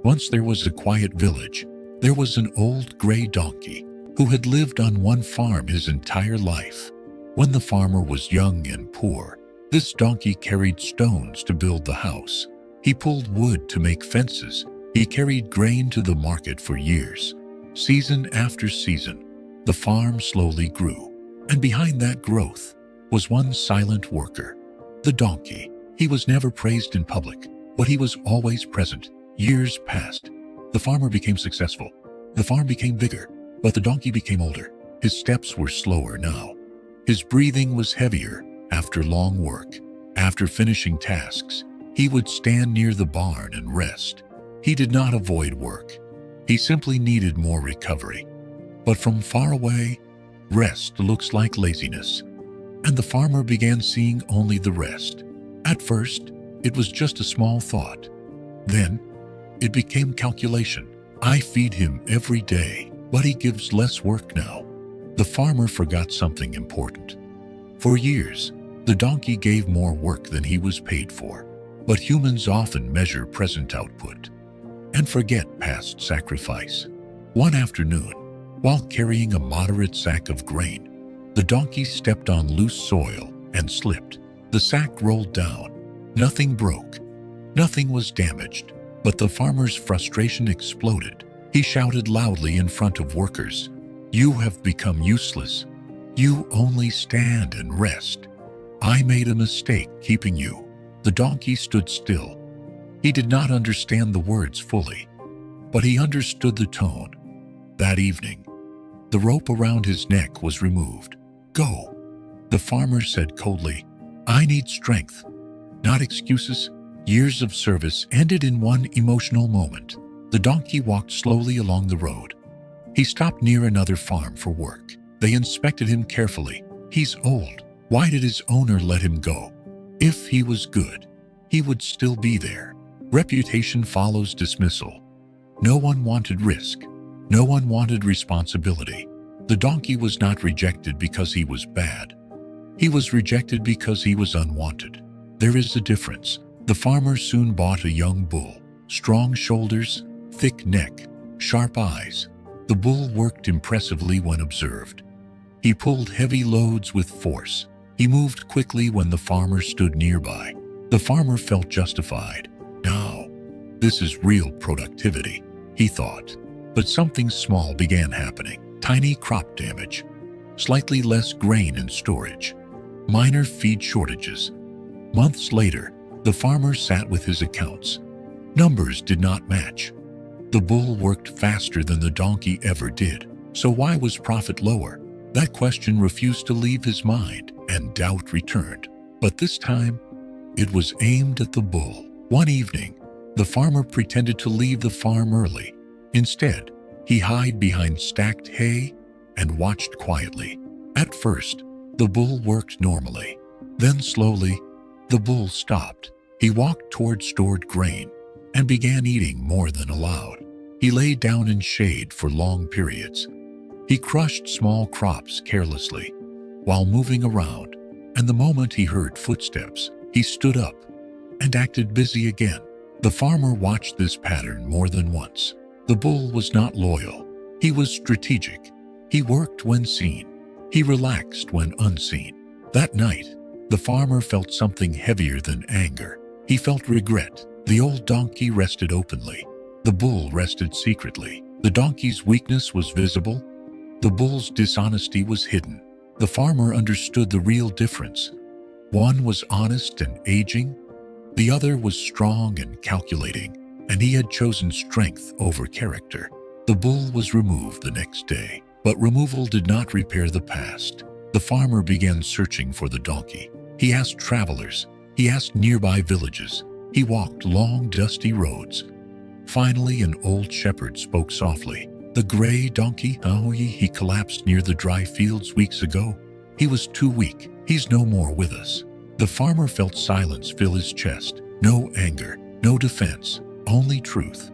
Once there was a quiet village. There was an old gray donkey who had lived on one farm his entire life. When the farmer was young and poor, this donkey carried stones to build the house. He pulled wood to make fences. He carried grain to the market for years. Season after season, the farm slowly grew, and behind that growth was one silent worker, the donkey. He was never praised in public, but he was always present. Years passed. The farmer became successful. The farm became bigger, but the donkey became older. His steps were slower now. His breathing was heavier after long work. After finishing tasks, he would stand near the barn and rest. He did not avoid work. He simply needed more recovery. But from far away, rest looks like laziness, and the farmer began seeing only the rest. At first, it was just a small thought. Then, it became calculation. I feed him every day, but he gives less work now. The farmer forgot something important. For years, the donkey gave more work than he was paid for. But humans often measure present output and forget past sacrifice. One afternoon, while carrying a moderate sack of grain, the donkey stepped on loose soil and slipped. The sack rolled down. Nothing broke. Nothing was damaged. But the farmer's frustration exploded. He shouted loudly in front of workers, "You have become useless. You only stand and rest. I made a mistake keeping you." The donkey stood still. He did not understand the words fully, but he understood the tone. That evening, the rope around his neck was removed. "Go," the farmer said coldly. "I need strength, not excuses." Years of service ended in one emotional moment. The donkey walked slowly along the road. He stopped near another farm for work. They inspected him carefully. "He's old. Why did his owner let him go? If he was good, he would still be there." Reputation follows dismissal. No one wanted risk. No one wanted responsibility. The donkey was not rejected because he was bad. He was rejected because he was unwanted. There is a difference. The farmer soon bought a young bull. Strong shoulders, thick neck, sharp eyes. The bull worked impressively when observed. He pulled heavy loads with force. He moved quickly when the farmer stood nearby. The farmer felt justified. "Now, this is real productivity," he thought. But something small began happening. Tiny crop damage, slightly less grain in storage, minor feed shortages. Months later, the farmer sat with his accounts. Numbers did not match. The bull worked faster than the donkey ever did. So why was profit lower? That question refused to leave his mind, and doubt returned. But this time, it was aimed at the bull. One evening, the farmer pretended to leave the farm early. Instead, he hid behind stacked hay and watched quietly. At first, the bull worked normally. Then slowly, the bull stopped. He walked toward stored grain and began eating more than allowed. He lay down in shade for long periods. He crushed small crops carelessly while moving around, and the moment he heard footsteps, he stood up and acted busy again. The farmer watched this pattern more than once. The bull was not loyal. He was strategic. He worked when seen. He relaxed when unseen. That night, the farmer felt something heavier than anger. He felt regret. The old donkey rested openly. The bull rested secretly. The donkey's weakness was visible. The bull's dishonesty was hidden. The farmer understood the real difference. One was honest and aging. The other was strong and calculating, and he had chosen strength over character. The bull was removed the next day, but removal did not repair the past. The farmer began searching for the donkey. He asked travelers. He asked nearby villages. He walked long, dusty roads. Finally, an old shepherd spoke softly. "The gray donkey, he collapsed near the dry fields weeks ago. He was too weak. He's no more with us." The farmer felt silence fill his chest. No anger, no defense, only truth.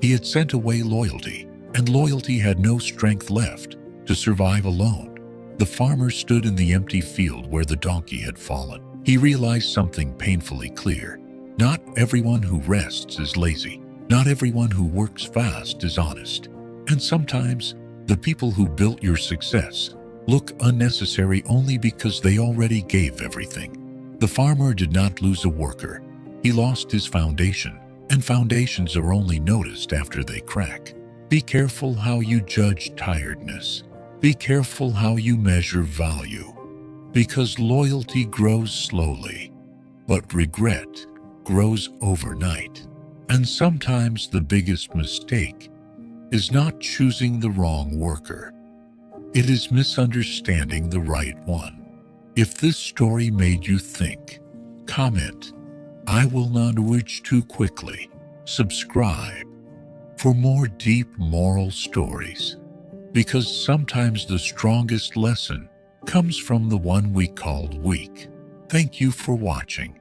He had sent away loyalty, and loyalty had no strength left to survive alone. The farmer stood in the empty field where the donkey had fallen. He realized something painfully clear. Not everyone who rests is lazy. Not everyone who works fast is honest, and sometimes the people who built your success look unnecessary only because they already gave everything. The farmer did not lose a worker. He lost his foundation, and foundations are only noticed after they crack. Be careful how you judge tiredness. Be careful how you measure value, because loyalty grows slowly, but regret grows overnight. And sometimes the biggest mistake is not choosing the wrong worker. It is misunderstanding the right one. If this story made you think, comment. I will not reach too quickly. Subscribe for more deep moral stories, because sometimes the strongest lesson comes from the one we called weak. Thank you for watching.